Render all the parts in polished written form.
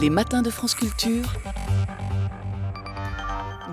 Les matins de France Culture,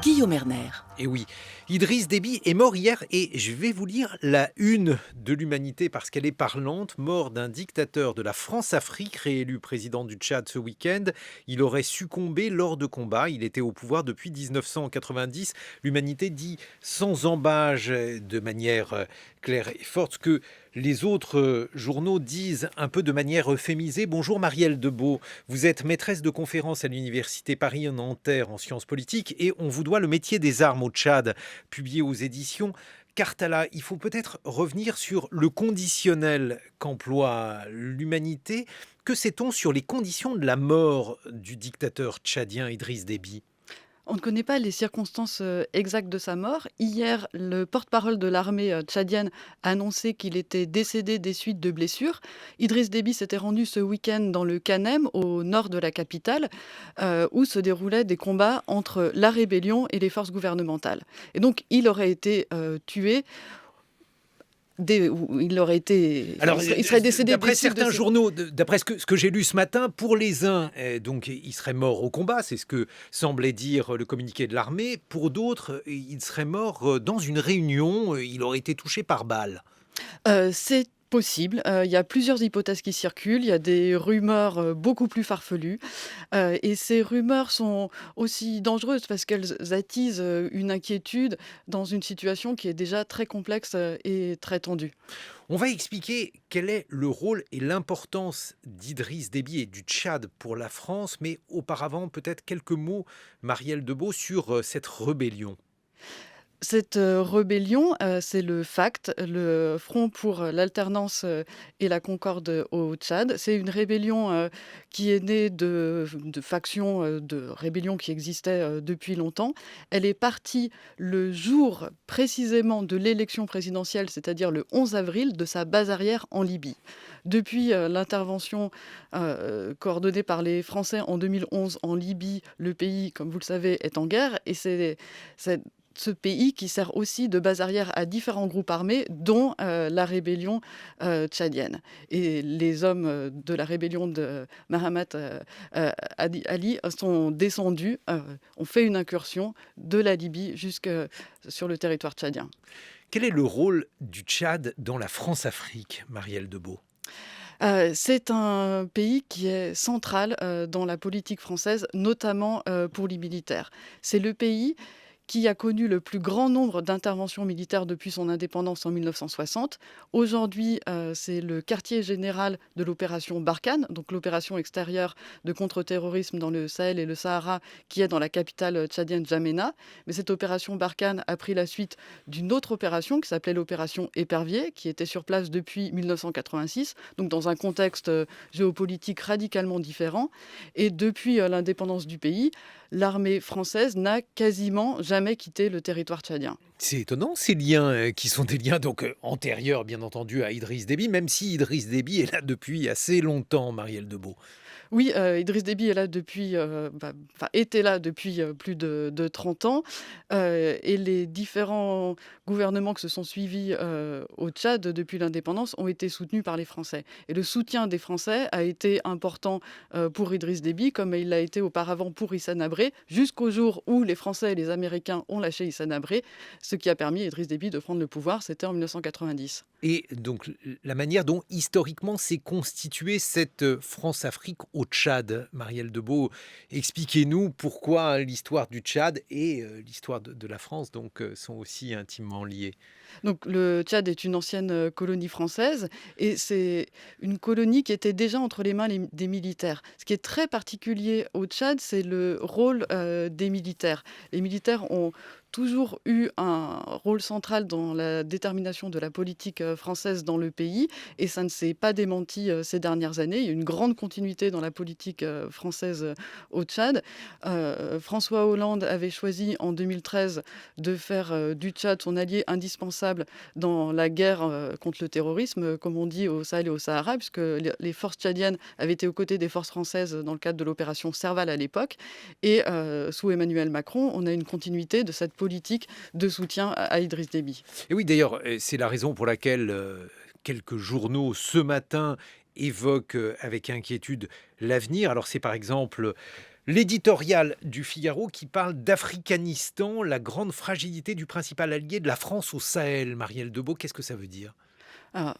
Guillaume Erner. Et oui, Idriss Déby est mort hier et je vais vous lire la une de l'Humanité parce qu'elle est parlante. Mort d'un dictateur de la France-Afrique, réélu président du Tchad ce week-end. Il aurait succombé lors de combats. Il était au pouvoir depuis 1990. L'Humanité dit sans embâge, de manière claire et forte, ce que les autres journaux disent un peu de manière euphémisée. Bonjour Marielle Debeau, vous êtes maîtresse de conférences à l'Université Paris-Nanterre en sciences politiques et on vous doit le métier des armes au Tchad, publié aux éditions Cartala. Il faut peut-être revenir sur le conditionnel qu'emploie l'Humanité. Que sait-on sur les conditions de la mort du dictateur tchadien Idriss Déby ? On ne connaît pas les circonstances exactes de sa mort. Hier, le porte-parole de l'armée tchadienne a annoncé qu'il était décédé des suites de blessures. Idriss Déby s'était rendu ce week-end dans le Kanem, au nord de la capitale, où se déroulaient des combats entre la rébellion et les forces gouvernementales. Et donc, il aurait été tué. Il serait décédé. D'après certains journaux, d'après ce que j'ai lu ce matin, pour les uns, donc il serait mort au combat, c'est ce que semblait dire le communiqué de l'armée. Pour d'autres, il serait mort dans une réunion, il aurait été touché par balle. C'est possible. Il y a plusieurs hypothèses qui circulent. Il y a des rumeurs beaucoup plus farfelues. Et ces rumeurs sont aussi dangereuses parce qu'elles attisent une inquiétude dans une situation qui est déjà très complexe et très tendue. On va expliquer quel est le rôle et l'importance d'Idriss Déby et du Tchad pour la France, mais auparavant peut-être quelques mots, Marielle Debeau, sur cette rébellion. Cette rébellion, c'est le FACT, le Front pour l'alternance et la concorde au Tchad. C'est une rébellion qui est née de factions de rébellion qui existaient depuis longtemps. Elle est partie le jour précisément de l'élection présidentielle, c'est-à-dire le 11 avril, de sa base arrière en Libye. Depuis l'intervention coordonnée par les Français en 2011 en Libye, le pays, comme vous le savez, est en guerre et c'est ce pays qui sert aussi de base arrière à différents groupes armés, dont la rébellion tchadienne. Et les hommes de la rébellion de Mahamat Ali sont descendus, ont fait une incursion de la Libye jusque sur le territoire tchadien. Quel est le rôle du Tchad dans la France-Afrique, Marielle Debeau ? C'est un pays qui est central dans la politique française, notamment pour les militaires. C'est le pays qui a connu le plus grand nombre d'interventions militaires depuis son indépendance en 1960. Aujourd'hui, c'est le quartier général de l'opération Barkhane, donc l'opération extérieure de contre-terrorisme dans le Sahel et le Sahara, qui est dans la capitale tchadienne N'Djamena. Mais cette opération Barkhane a pris la suite d'une autre opération qui s'appelait l'opération Épervier, qui était sur place depuis 1986, donc dans un contexte géopolitique radicalement différent. Et depuis l'indépendance du pays, l'armée française n'a quasiment jamais quitté le territoire tchadien. C'est étonnant ces liens qui sont des liens donc antérieurs bien entendu à Idriss Déby, même si Idriss Déby est là depuis assez longtemps, Marielle Debeau. Oui, Idriss Déby est là depuis, était là depuis plus de 30 ans. Et les différents gouvernements qui se sont suivis au Tchad depuis l'indépendance ont été soutenus par les Français. Et le soutien des Français a été important pour Idriss Déby, comme il l'a été auparavant pour Hissène Habré, jusqu'au jour où les Français et les Américains ont lâché Hissène Habré, ce qui a permis à Idriss Déby de prendre le pouvoir, c'était en 1990. Et donc la manière dont historiquement s'est constituée cette France-Afrique au Tchad, Marielle Debeau, expliquez-nous pourquoi l'histoire du Tchad et l'histoire de la France donc, sont aussi intimement liées. Donc le Tchad est une ancienne colonie française et c'est une colonie qui était déjà entre les mains des militaires. Ce qui est très particulier au Tchad, c'est le rôle des militaires. Les militaires ont toujours eu un rôle central dans la détermination de la politique française dans le pays et ça ne s'est pas démenti ces dernières années. Il y a une grande continuité dans la politique française au Tchad. François Hollande avait choisi en 2013 de faire du Tchad son allié indispensable dans la guerre contre le terrorisme, comme on dit au Sahel et au Sahara, puisque les forces tchadiennes avaient été aux côtés des forces françaises dans le cadre de l'opération Serval à l'époque. Et sous Emmanuel Macron, on a une continuité de cette politique de soutien à Idriss Déby. Et oui, d'ailleurs, c'est la raison pour laquelle quelques journaux ce matin évoque avec inquiétude l'avenir. Alors c'est par exemple l'éditorial du Figaro qui parle d'Africanistan, la grande fragilité du principal allié de la France au Sahel. Marielle Debeau, qu'est-ce que ça veut dire? Alors,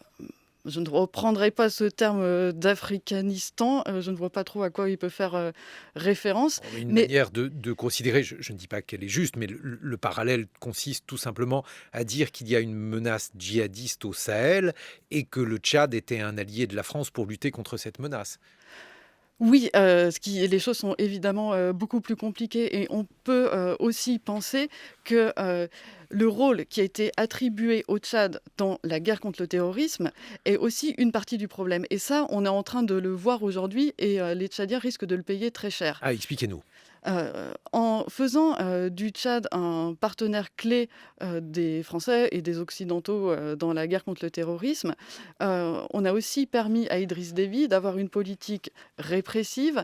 je ne reprendrai pas ce terme d'Africanistan. Je ne vois pas trop à quoi il peut faire référence. Une Mais manière de considérer, je ne dis pas qu'elle est juste, mais le parallèle consiste tout simplement à dire qu'il y a une menace djihadiste au Sahel et que le Tchad était un allié de la France pour lutter contre cette menace. oui, les choses sont évidemment beaucoup plus compliquées et on peut aussi penser que le rôle qui a été attribué au Tchad dans la guerre contre le terrorisme est aussi une partie du problème. Et ça, on est en train de le voir aujourd'hui et les Tchadiens risquent de le payer très cher. Ah, expliquez-nous. En faisant du Tchad un partenaire clé des Français et des Occidentaux dans la guerre contre le terrorisme, on a aussi permis à Idriss Déby d'avoir une politique répressive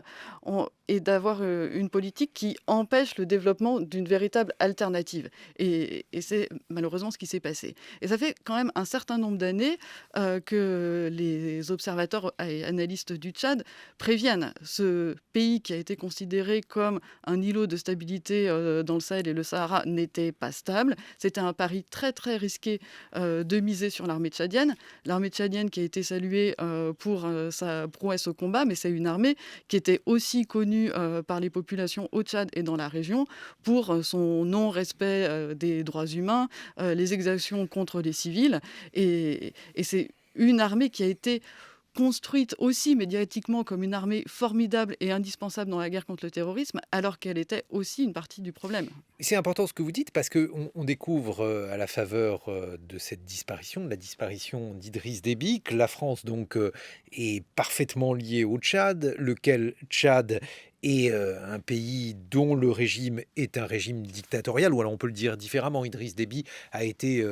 et d'avoir une politique qui empêche le développement d'une véritable alternative. Et c'est malheureusement ce qui s'est passé. Et ça fait quand même un certain nombre d'années que les observateurs et analystes du Tchad préviennent ce pays qui a été considéré comme un îlot de stabilité dans le Sahel et le Sahara n'était pas stable. C'était un pari très très risqué de miser sur l'armée tchadienne. L'armée tchadienne qui a été saluée pour sa prouesse au combat, mais c'est une armée qui était aussi connue par les populations au Tchad et dans la région pour son non-respect des droits humains, les exactions contre les civils. Et c'est une armée qui a été construite aussi médiatiquement comme une armée formidable et indispensable dans la guerre contre le terrorisme, alors qu'elle était aussi une partie du problème. C'est important ce que vous dites parce qu'on découvre à la faveur de cette disparition, de la disparition d'Idriss Déby, que la France donc est parfaitement liée au Tchad, lequel Tchad est un pays dont le régime est un régime dictatorial, ou alors on peut le dire différemment. Idriss Déby a été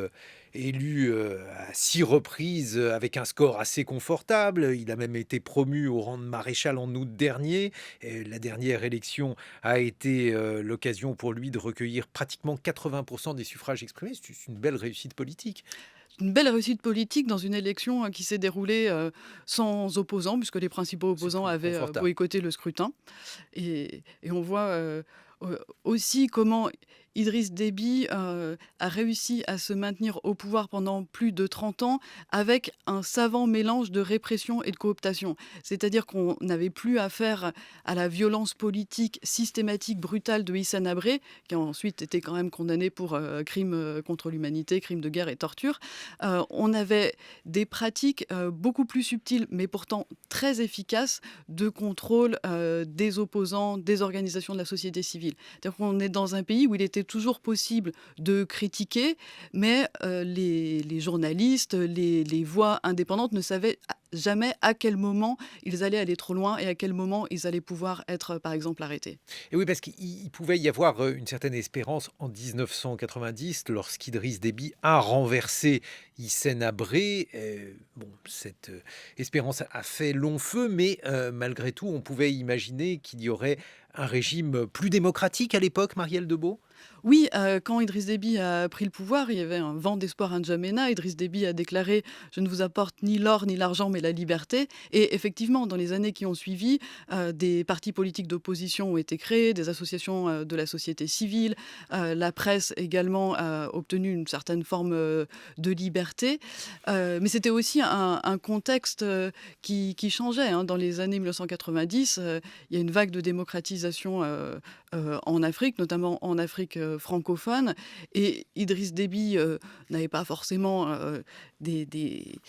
élu à 6 reprises avec un score assez confortable. Il a même été promu au rang de maréchal en août dernier. Et la dernière élection a été l'occasion pour lui de recueillir pratiquement 80% des suffrages exprimés. C'est une belle réussite politique. Une belle réussite politique dans une élection qui s'est déroulée sans opposants, puisque les principaux C'est opposants plus avaient confortable. boycotté le scrutin. Et on voit aussi comment Idriss Déby a réussi à se maintenir au pouvoir pendant plus de 30 ans avec un savant mélange de répression et de cooptation. C'est-à-dire qu'on n'avait plus affaire à la violence politique systématique, brutale de Hissène Habré, qui a ensuite été quand même condamné pour crimes contre l'humanité, crimes de guerre et torture. On avait des pratiques beaucoup plus subtiles, mais pourtant très efficaces, de contrôle des opposants, des organisations de la société civile. C'est-à-dire qu'on est dans un pays où il était toujours possible de critiquer, mais les journalistes, les voix indépendantes ne savaient jamais à quel moment ils allaient aller trop loin et à quel moment ils allaient pouvoir être, par exemple, arrêtés. Et oui, parce qu'il pouvait y avoir une certaine espérance en 1990 lorsqu'Idriss Déby a renversé Hissène Habré. Bon, cette espérance a fait long feu, mais malgré tout, on pouvait imaginer qu'il y aurait un régime plus démocratique à l'époque, Marielle Debeau. Oui, quand Idriss Déby a pris le pouvoir, il y avait un vent d'espoir à N'Djamena. Idriss Déby a déclaré: «Je ne vous apporte ni l'or ni l'argent, mais la liberté». Et effectivement, dans les années qui ont suivi, des partis politiques d'opposition ont été créés, des associations de la société civile, la presse également a obtenu une certaine forme de liberté. Mais c'était aussi un contexte qui changeait, hein. Dans les années 1990, il y a une vague de démocratisation en Afrique, notamment en Afrique francophone. Et Idriss Déby n'avait pas forcément des, des-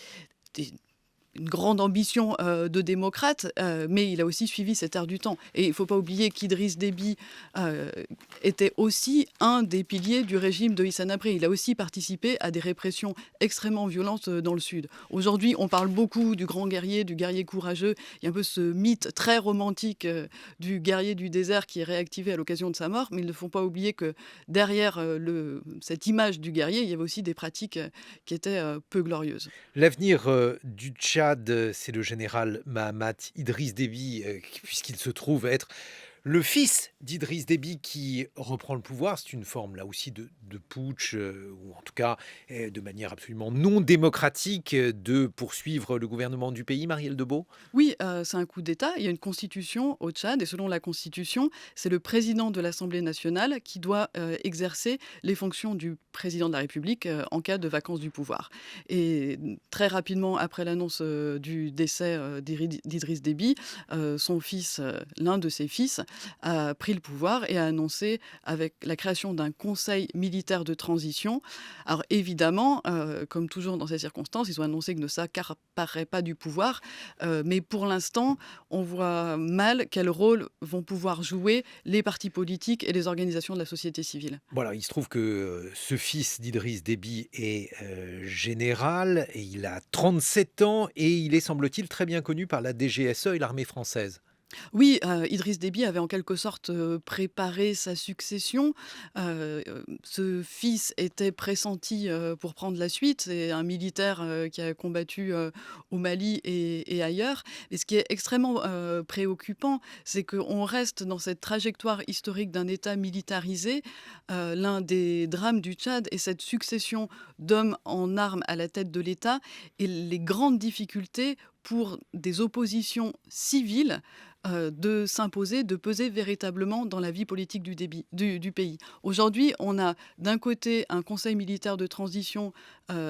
des- une grande ambition de démocrate, mais il a aussi suivi cet air du temps. Et il ne faut pas oublier qu'Idriss Déby euh, était aussi un des piliers du régime de Hissène Habré. Il a aussi participé à des répressions extrêmement violentes dans le sud. Aujourd'hui, on parle beaucoup du grand guerrier, du guerrier courageux. Il y a un peu ce mythe très romantique du guerrier du désert qui est réactivé à l'occasion de sa mort, mais il ne faut pas oublier que derrière cette image du guerrier, il y avait aussi des pratiques qui étaient peu glorieuses. L'avenir du Tchad, c'est le général Mahamat Idriss Déby, puisqu'il se trouve être Le fils d'Idriss Déby qui reprend le pouvoir, c'est une forme là aussi de putsch, ou en tout cas de manière absolument non démocratique de poursuivre le gouvernement du pays, Marielle Debeau. Oui, c'est un coup d'État. Il y a une constitution au Tchad et selon la constitution, c'est le président de l'Assemblée nationale qui doit, exercer les fonctions du président de la République, en cas de vacance du pouvoir et très rapidement après l'annonce, du décès, d'Idriss Déby, son fils, l'un de ses fils a pris le pouvoir et a annoncé avec la création d'un conseil militaire de transition. Alors évidemment, comme toujours dans ces circonstances, ils ont annoncé qu'ils ne s'accapareraient pas du pouvoir, mais pour l'instant, on voit mal quel rôle vont pouvoir jouer les partis politiques et les organisations de la société civile. Voilà, il se trouve que ce fils d'Idriss Déby est général et il a 37 ans et il est, semble-t-il, très bien connu par la DGSE et l'armée française. Oui, Idriss Déby avait en quelque sorte, préparé sa succession. Ce fils était pressenti, pour prendre la suite. C'est un militaire, qui a combattu, au Mali et ailleurs. Et ce qui est extrêmement, préoccupant, c'est qu'on reste dans cette trajectoire historique d'un État militarisé. L'un des drames du Tchad est cette succession d'hommes en armes à la tête de l'État et les grandes difficultés pour des oppositions civiles, de s'imposer, de peser véritablement dans la vie politique du pays. Aujourd'hui, on a d'un côté un conseil militaire de transition,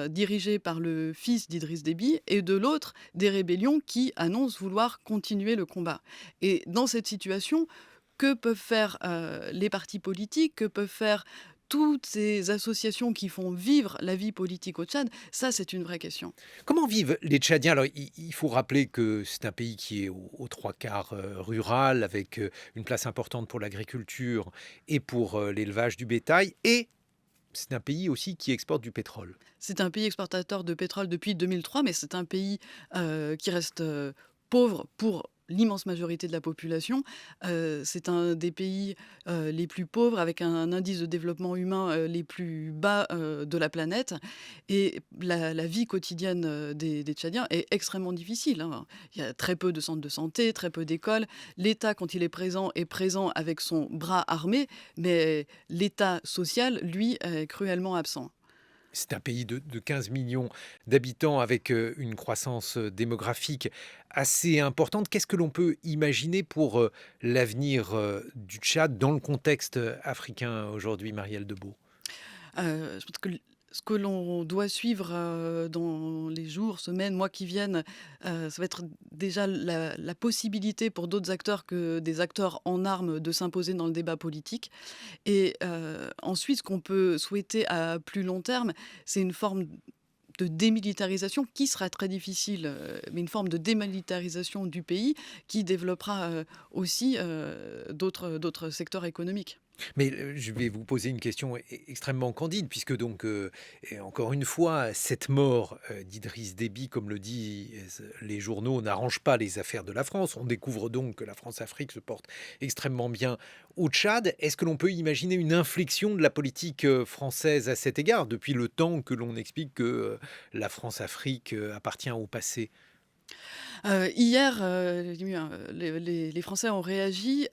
dirigé par le fils d'Idriss Déby et de l'autre des rébellions qui annoncent vouloir continuer le combat. Et dans cette situation, que peuvent faire, les partis politiques? Que peuvent faire toutes ces associations qui font vivre la vie politique au Tchad? Ça, c'est une vraie question. Comment vivent les Tchadiens? Alors, il faut rappeler que c'est un pays qui est aux trois quarts rural, avec une place importante pour l'agriculture et pour l'élevage du bétail. Et c'est un pays aussi qui exporte du pétrole. C'est un pays exportateur de pétrole depuis 2003, mais c'est un pays, qui reste, pauvre pour l'immense majorité de la population. C'est un des pays, les plus pauvres avec un indice de développement humain, les plus bas, de la planète et la vie quotidienne, des Tchadiens est extrêmement difficile, hein. Il y a très peu de centres de santé, très peu d'écoles. L'État, quand il est présent avec son bras armé, mais l'État social, lui, est cruellement absent. C'est un pays de 15 millions d'habitants avec une croissance démographique assez importante. Qu'est-ce que l'on peut imaginer pour l'avenir du Tchad dans le contexte africain aujourd'hui, Marielle Debeau? Je pense que ce que l'on doit suivre, dans les jours, semaines, mois qui viennent, ça va être déjà la possibilité pour d'autres acteurs que des acteurs en armes de s'imposer dans le débat politique et ensuite ce qu'on peut souhaiter à plus long terme, c'est une forme de démilitarisation qui sera très difficile, mais une forme de démilitarisation du pays qui développera, aussi, d'autres secteurs économiques. Mais je vais vous poser une question extrêmement candide, puisque donc, et encore une fois, cette mort d'Idriss Déby, comme le disent les journaux, n'arrange pas les affaires de la France. On découvre donc que la France-Afrique se porte extrêmement bien au Tchad. Est-ce que l'on peut imaginer une inflexion de la politique française à cet égard, depuis le temps que l'on explique que la France-Afrique appartient au passé? Hier, il y a eu les Français ont réagi,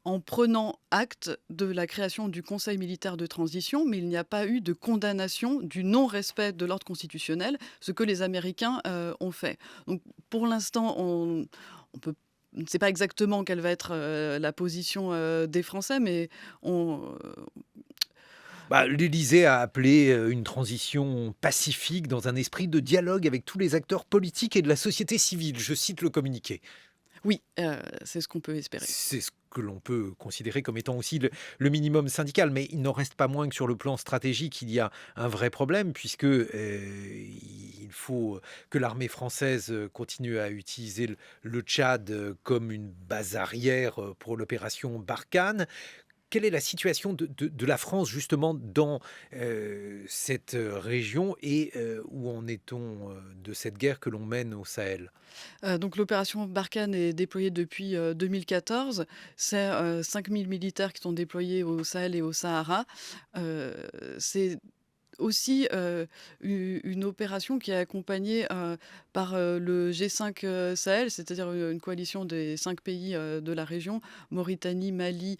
en prenant acte de la création du Conseil militaire de transition, mais il n'y a pas eu de condamnation du non-respect de l'ordre constitutionnel, ce que les Américains, ont fait. Donc pour l'instant, on ne sait pas exactement quelle va être, la position, des Français, mais on Bah, l'Élysée a appelé une transition pacifique dans un esprit de dialogue avec tous les acteurs politiques et de la société civile. Je cite le communiqué. oui, c'est ce qu'on peut espérer. C'est ce que l'on peut considérer comme étant aussi le minimum syndical, mais il n'en reste pas moins que sur le plan stratégique, il y a un vrai problème, puisque il faut que l'armée française continue à utiliser le Tchad comme une base arrière pour l'opération Barkhane. Quelle est la situation de la France justement dans cette région et où en est-on de cette guerre que l'on mène au Sahel? Donc l'opération Barkhane est déployée depuis, 2014. C'est, 5 000 militaires qui sont déployés au Sahel et au Sahara. C'est aussi une opération qui est accompagnée par le G5 Sahel, c'est-à-dire une coalition des 5 pays de la région, Mauritanie, Mali,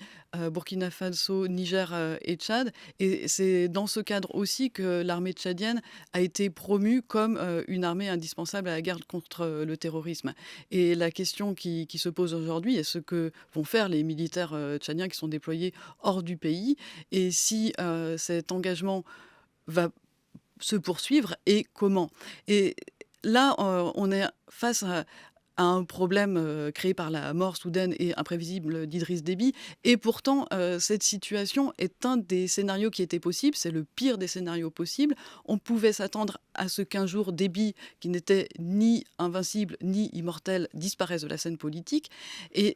Burkina Faso, Niger et Tchad. Et c'est dans ce cadre aussi que l'armée tchadienne a été promue comme une armée indispensable à la guerre contre le terrorisme. Et la question qui se pose aujourd'hui est ce que vont faire les militaires tchadiens qui sont déployés hors du pays, et si cet engagement va se poursuivre et comment. Et là, on est face à un problème créé par la mort soudaine et imprévisible d'Idriss Déby. Et pourtant, cette situation est un des scénarios qui était possible. C'est le pire des scénarios possibles. On pouvait s'attendre à ce qu'un jour Déby, qui n'était ni invincible ni immortel, disparaisse de la scène politique. Et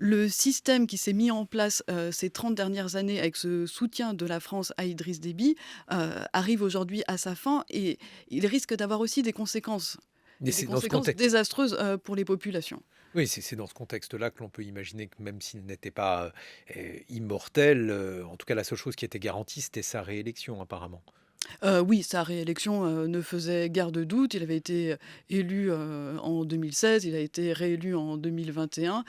le système qui s'est mis en place ces 30 dernières années avec ce soutien de la France à Idriss Déby arrive aujourd'hui à sa fin, et il risque d'avoir aussi des conséquences, Mais et des c'est dans ce conséquences contexte. désastreuses pour les populations. Oui, c'est dans ce contexte-là que l'on peut imaginer que même s'il n'était pas immortel, en tout cas la seule chose qui était garantie, c'était sa réélection apparemment. Oui, sa réélection ne faisait guère de doute. Il avait été élu en 2016, il a été réélu en 2021.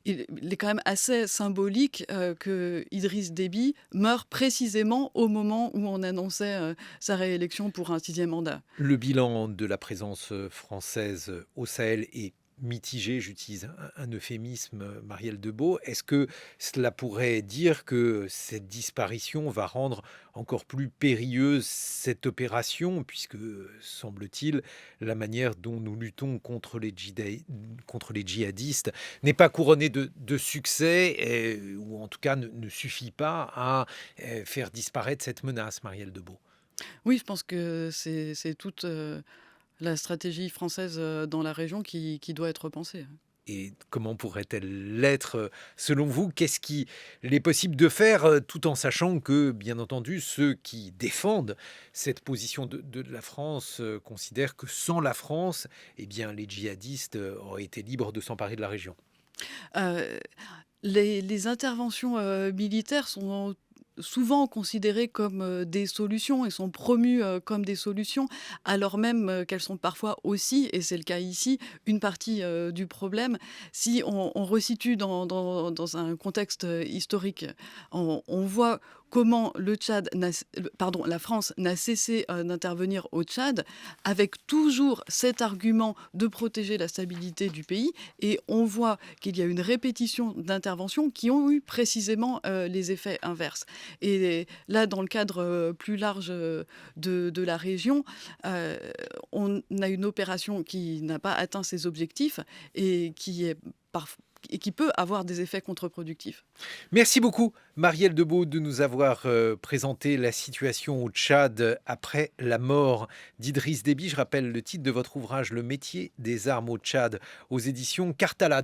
Il est quand même assez symbolique que Idriss Déby meure précisément au moment où on annonçait sa réélection pour un 6e mandat. Le bilan de la présence française au Sahel est mitigé, j'utilise un euphémisme, Marielle Debeau. Est-ce que cela pourrait dire que cette disparition va rendre encore plus périlleuse cette opération, puisque, semble-t-il, la manière dont nous luttons contre les djihadistes n'est pas couronnée de succès, ou en tout cas ne suffit pas à faire disparaître cette menace, Marielle Debeau? Oui, je pense que c'est toute la stratégie française dans la région qui doit être repensée. Et comment pourrait-elle l'être, selon vous? Qu'est-ce qu'il est possible de faire, tout en sachant que, bien entendu, ceux qui défendent cette position de la France considèrent que sans la France, eh bien, les djihadistes auraient été libres de s'emparer de la région? Euh, les interventions militaires sont souvent considérées comme des solutions et sont promues comme des solutions, alors même qu'elles sont parfois aussi, et c'est le cas ici, une partie du problème. Si on resitue dans un contexte historique, on voit comment la France n'a cessé d'intervenir au Tchad avec toujours cet argument de protéger la stabilité du pays, et on voit qu'il y a une répétition d'interventions qui ont eu précisément les effets inverses. Et là, dans le cadre plus large de la région, euh, on a une opération qui n'a pas atteint ses objectifs et et qui peut avoir des effets contre-productifs. Merci beaucoup, Marielle Debeau, de nous avoir présenté la situation au Tchad après la mort d'Idriss Déby. Je rappelle le titre de votre ouvrage, Le métier des armes au Tchad, aux éditions Cartala.